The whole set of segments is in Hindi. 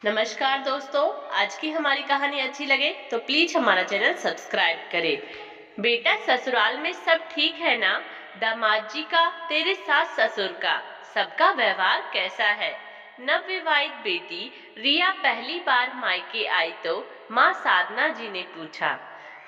नमस्कार दोस्तों। आज की हमारी कहानी अच्छी लगे तो प्लीज हमारा चैनल सब्सक्राइब करें। बेटा, ससुराल में सब ठीक है ना? दामाद जी का, तेरे सास ससुर का, सबका व्यवहार कैसा है? नवविवाहित बेटी रिया पहली बार मायके आई तो माँ साधना जी ने पूछा।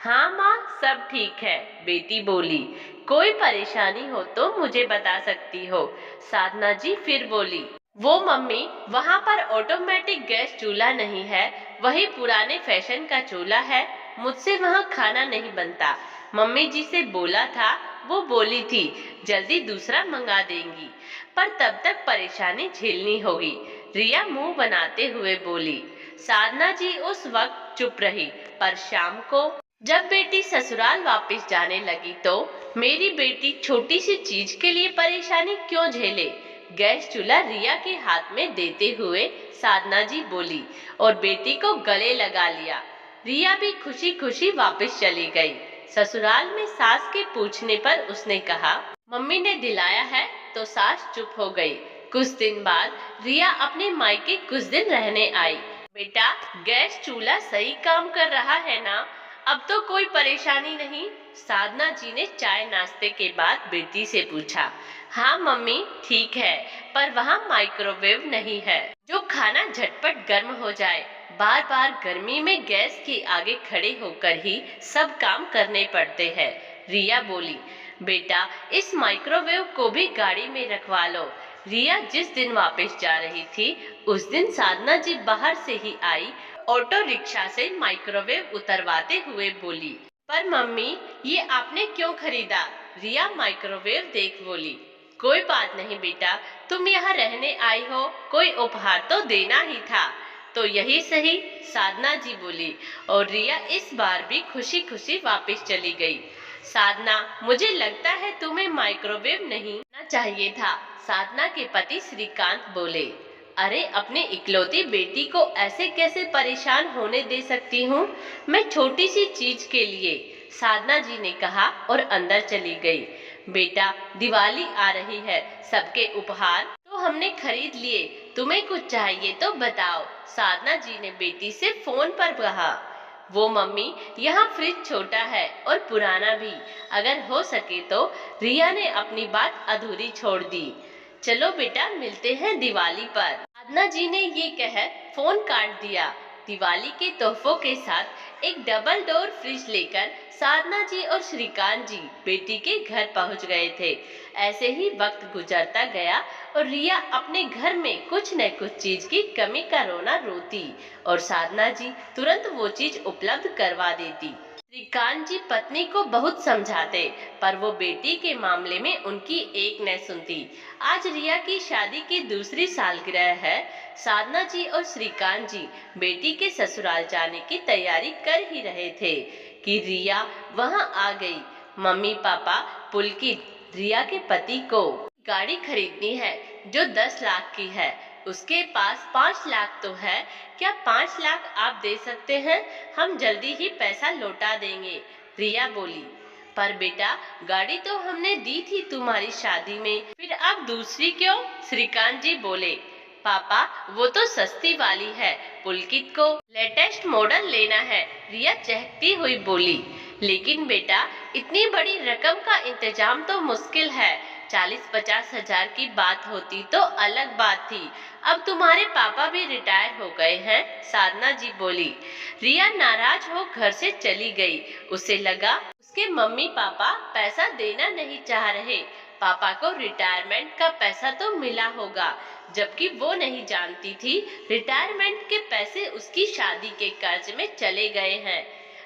हाँ माँ, सब ठीक है, बेटी बोली। कोई परेशानी हो तो मुझे बता सकती हो, साधना जी फिर बोली। वो मम्मी, वहां पर ऑटोमेटिक गैस चूल्हा नहीं है, वही पुराने फैशन का चूल्हा है। मुझसे वहां खाना नहीं बनता। मम्मी जी से बोला था, वो बोली थी जल्दी दूसरा मंगा देंगी, पर तब तक परेशानी झेलनी होगी, रिया मुंह बनाते हुए बोली। साधना जी उस वक्त चुप रही, पर शाम को जब बेटी ससुराल वापस जाने लगी तो मेरी बेटी छोटी सी चीज के लिए परेशानी क्यों झेले? गैस चूल्हा रिया के हाथ में देते हुए साधना जी बोली और बेटी को गले लगा लिया। रिया भी खुशी खुशी वापस चली गई। ससुराल में सास के पूछने पर उसने कहा, मम्मी ने दिलाया है, तो सास चुप हो गई। कुछ दिन बाद रिया अपने मायके कुछ दिन रहने आई। बेटा, गैस चूल्हा सही काम कर रहा है ना? अब तो कोई परेशानी नहीं? साधना जी ने चाय नाश्ते के बाद बेटी से पूछा। हाँ मम्मी, ठीक है, पर वहाँ माइक्रोवेव नहीं है जो खाना झटपट गर्म हो जाए। बार बार गर्मी में गैस के आगे खड़े होकर ही सब काम करने पड़ते हैं, रिया बोली। बेटा, इस माइक्रोवेव को भी गाड़ी में रखवा लो। रिया जिस दिन वापस जा रही थी उस दिन साधना जी बाहर से ही आई, ऑटो रिक्शा से माइक्रोवेव उतरवाते हुए बोली। पर मम्मी, ये आपने क्यों खरीदा? रिया माइक्रोवेव देख बोली। कोई बात नहीं बेटा, तुम यहाँ रहने आई हो, कोई उपहार तो देना ही था, तो यही सही, साधना जी बोली। और रिया इस बार भी खुशी खुशी वापस चली गई। साधना, मुझे लगता है तुम्हें माइक्रोवेव नहीं ना चाहिए था, साधना के पति श्रीकांत बोले। अरे, अपने इकलौती बेटी को ऐसे कैसे परेशान होने दे सकती हूँ मैं छोटी सी चीज के लिए, साधना जी ने कहा और अंदर चली गई। बेटा, दिवाली आ रही है, सबके उपहार तो हमने खरीद लिए, तुम्हें कुछ चाहिए तो बताओ, साधना जी ने बेटी से फोन पर कहा। वो मम्मी, यहाँ फ्रिज छोटा है और पुराना भी, अगर हो सके तो। रिया ने अपनी बात अधूरी छोड़ दी। चलो बेटा, मिलते हैं दिवाली पर, साधना जी ने ये कह फोन काट दिया। दिवाली के तोहफों के साथ एक डबल डोर फ्रिज लेकर साधना जी और श्रीकांत जी बेटी के घर पहुंच गए थे। ऐसे ही वक्त गुजरता गया और रिया अपने घर में कुछ न कुछ चीज की कमी का रोना रोती और साधना जी तुरंत वो चीज उपलब्ध करवा देती। श्रीकांत जी पत्नी को बहुत समझाते, पर वो बेटी के मामले में उनकी एक न सुनती। आज रिया की शादी की दूसरी सालगिरह है। साधना जी और श्रीकांत जी बेटी के ससुराल जाने की तैयारी कर ही रहे थे कि रिया वहां आ गई। मम्मी पापा पुलकित, रिया के पति को गाड़ी खरीदनी है जो 10 लाख की है, उसके पास 5 लाख तो है, क्या 5 लाख आप दे सकते हैं? हम जल्दी ही पैसा लौटा देंगे, रिया बोली। पर बेटा, गाड़ी तो हमने दी थी तुम्हारी शादी में, फिर अब दूसरी क्यों? श्रीकांत जी बोले। पापा, वो तो सस्ती वाली है, पुलकित को लेटेस्ट मॉडल लेना है, रिया चहकती हुई बोली। लेकिन बेटा, इतनी बड़ी रकम का इंतजाम तो मुश्किल है, 40-50 हजार की बात होती तो अलग बात थी। अब तुम्हारे पापा भी रिटायर हो गए हैं, साधना जी बोली। रिया नाराज हो घर से चली गई। उसे लगा उसके मम्मी पापा पैसा देना नहीं चाह रहे। पापा को रिटायरमेंट का पैसा तो मिला होगा, जबकि वो नहीं जानती थी रिटायरमेंट के पैसे उसकी शादी के कर्ज में चले गए हैं।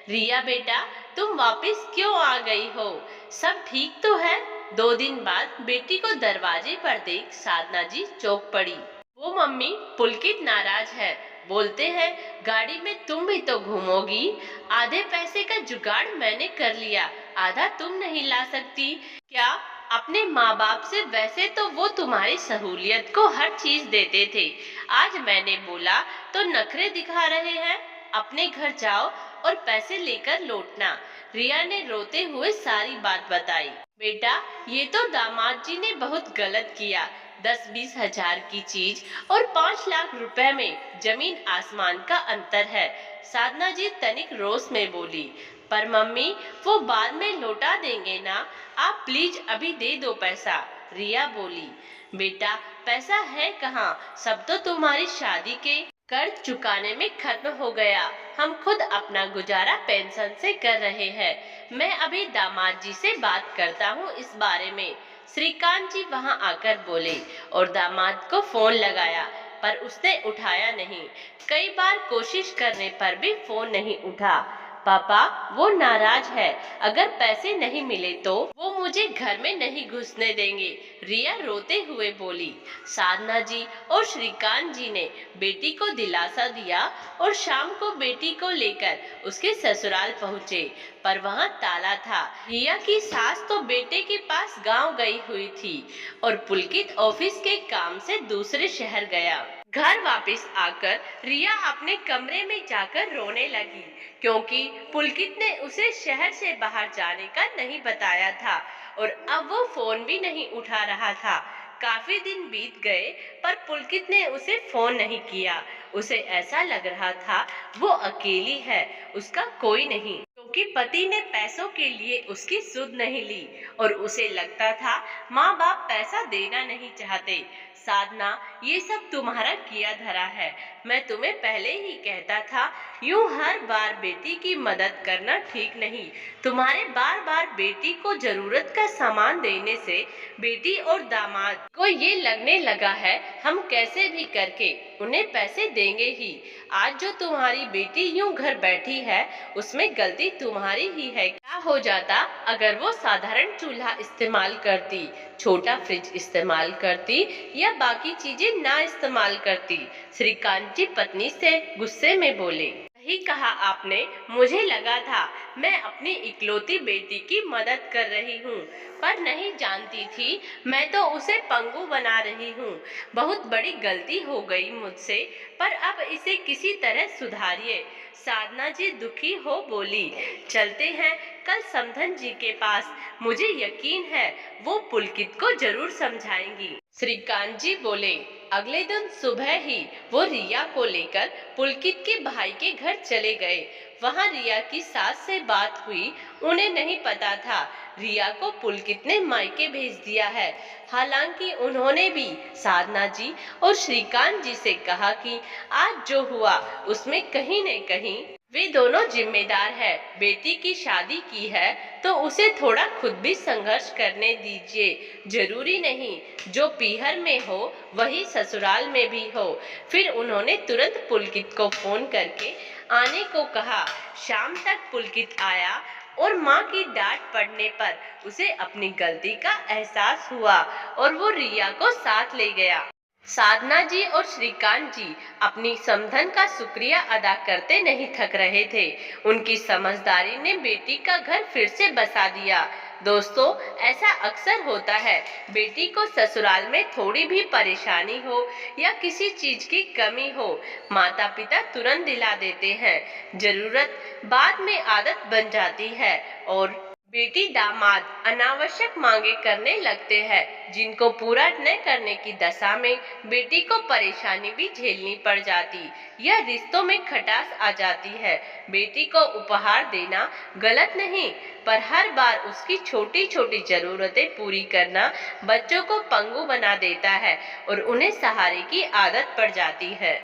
रिया बेटा, तुम वापस क्यों आ गई हो? सब ठीक तो है? 2 दिन बाद बेटी को दरवाजे पर देख साधना जी चौंक पड़ी। वो मम्मी, पुलकित नाराज है, बोलते हैं गाड़ी में तुम भी तो घूमोगी, आधे पैसे का जुगाड़ मैंने कर लिया, आधा तुम नहीं ला सकती क्या? अपने माँ बाप से वैसे तो वो तुम्हारी सहूलियत को हर चीज देते थे, आज मैंने बोला तो नखरे दिखा रहे हैं। अपने घर जाओ और पैसे लेकर लौटना, रिया ने रोते हुए सारी बात बताई। बेटा, ये तो दामाद जी ने बहुत गलत किया, 10-20 हजार की चीज और 5 लाख रुपए में जमीन आसमान का अंतर है। साधना जी तनिक रोष में बोली। पर मम्मी, वो बाद में लौटा देंगे ना, आप प्लीज अभी दे दो पैसा। रिया बोली। बेटा, पैसा है कहाँ, सब तो तुम्हारी शादी के कर्ज चुकाने में खत्म हो गया। हम खुद अपना गुजारा पेंशन से कर रहे हैं। मैं अभी दामाद जी से बात करता हूँ इस बारे में। श्रीकांत जी वहां आकर बोले और दामाद को फोन लगाया, पर उसने उठाया नहीं। कई बार कोशिश करने पर भी फोन नहीं उठा। पापा, वो नाराज है, अगर पैसे नहीं मिले तो वो मुझे घर में नहीं घुसने देंगे। रिया रोते हुए बोली। साधना जी और श्रीकांत जी ने बेटी को दिलासा दिया और शाम को बेटी को लेकर उसके ससुराल पहुँचे, पर वहाँ ताला था। रिया की सास तो बेटे के पास गांव गई हुई थी और पुलकित ऑफिस के काम से दूसरे शहर गया। घर वापस आकर रिया अपने कमरे में जाकर रोने लगी, क्योंकि पुलकित ने उसे शहर से बाहर जाने का नहीं बताया था और अब वो फोन भी नहीं उठा रहा था। काफी दिन बीत गए, पर पुलकित ने उसे फोन नहीं किया। उसे ऐसा लग रहा था वो अकेली है, उसका कोई नहीं, क्योंकि पति ने पैसों के लिए उसकी सुध नहीं ली और उसे लगता था माँ बाप पैसा देना नहीं चाहते। साधना, ये सब तुम्हारा किया धरा है। मैं तुम्हें पहले ही कहता था, यूं हर बार बेटी की मदद करना ठीक नहीं। तुम्हारे बार बार बेटी को जरूरत का सामान देने से बेटी और दामाद को ये लगने लगा है हम कैसे भी करके उन्हें पैसे देंगे ही। आज जो तुम्हारी बेटी यूं घर बैठी है, उसमें गलती तुम्हारी ही है। क्या हो जाता अगर वो साधारण चूल्हा इस्तेमाल करती, छोटा फ्रिज इस्तेमाल करती या बाकी चीजें ना इस्तेमाल करती। श्रीकांत जी पत्नी से गुस्से में बोले। सही कहा आपने, मुझे लगा था मैं अपनी इकलौती बेटी की मदद कर रही हूँ, पर नहीं जानती थी मैं तो उसे पंगु बना रही हूँ। बहुत बड़ी गलती हो गई मुझसे, पर अब इसे किसी तरह सुधारिए। साधना जी दुखी हो बोली। चलते हैं कल समधन जी के पास, मुझे यकीन है वो पुलकित को जरूर समझाएंगी। श्रीकांत जी बोले। अगले दिन सुबह ही वो रिया को लेकर पुलकित के भाई के घर चले गए। वहाँ रिया की सास से बात हुई। उन्हें नहीं पता था रिया को पुलकित ने मायके भेज दिया है। हालांकि उन्होंने भी साधना जी और श्रीकांत जी से कहा कि आज जो हुआ उसमें कहीं न कहीं वे दोनों जिम्मेदार है। बेटी की शादी की है तो उसे थोड़ा खुद भी संघर्ष करने दीजिए। जरूरी नहीं जो पीहर में हो वही ससुराल में भी हो। फिर उन्होंने तुरंत पुलकित को फोन करके आने को कहा। शाम तक पुलकित आया और माँ की डांट पड़ने पर उसे अपनी गलती का एहसास हुआ और वो रिया को साथ ले गया। साधना जी और श्रीकांत जी अपनी समधन का शुक्रिया अदा करते नहीं थक रहे थे। उनकी समझदारी ने बेटी का घर फिर से बसा दिया। दोस्तों, ऐसा अक्सर होता है, बेटी को ससुराल में थोड़ी भी परेशानी हो या किसी चीज की कमी हो, माता पिता तुरंत दिला देते हैं। जरूरत बाद में आदत बन जाती है और बेटी दामाद अनावश्यक मांगे करने लगते हैं, जिनको पूरा न करने की दशा में बेटी को परेशानी भी झेलनी पड़ जाती या रिश्तों में खटास आ जाती है। बेटी को उपहार देना गलत नहीं, पर हर बार उसकी छोटी छोटी जरूरतें पूरी करना बच्चों को पंगु बना देता है और उन्हें सहारे की आदत पड़ जाती है।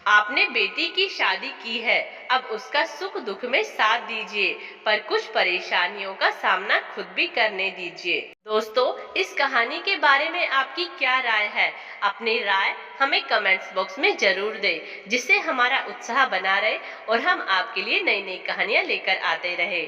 आपने बेटी की शादी की है, अब उसका सुख दुख में साथ दीजिए, पर कुछ परेशानियों का सामना खुद भी करने दीजिए। दोस्तों, इस कहानी के बारे में आपकी क्या राय है? अपनी राय हमें कमेंट्स बॉक्स में जरूर दें, जिससे हमारा उत्साह बना रहे और हम आपके लिए नई नई कहानियां लेकर आते रहे।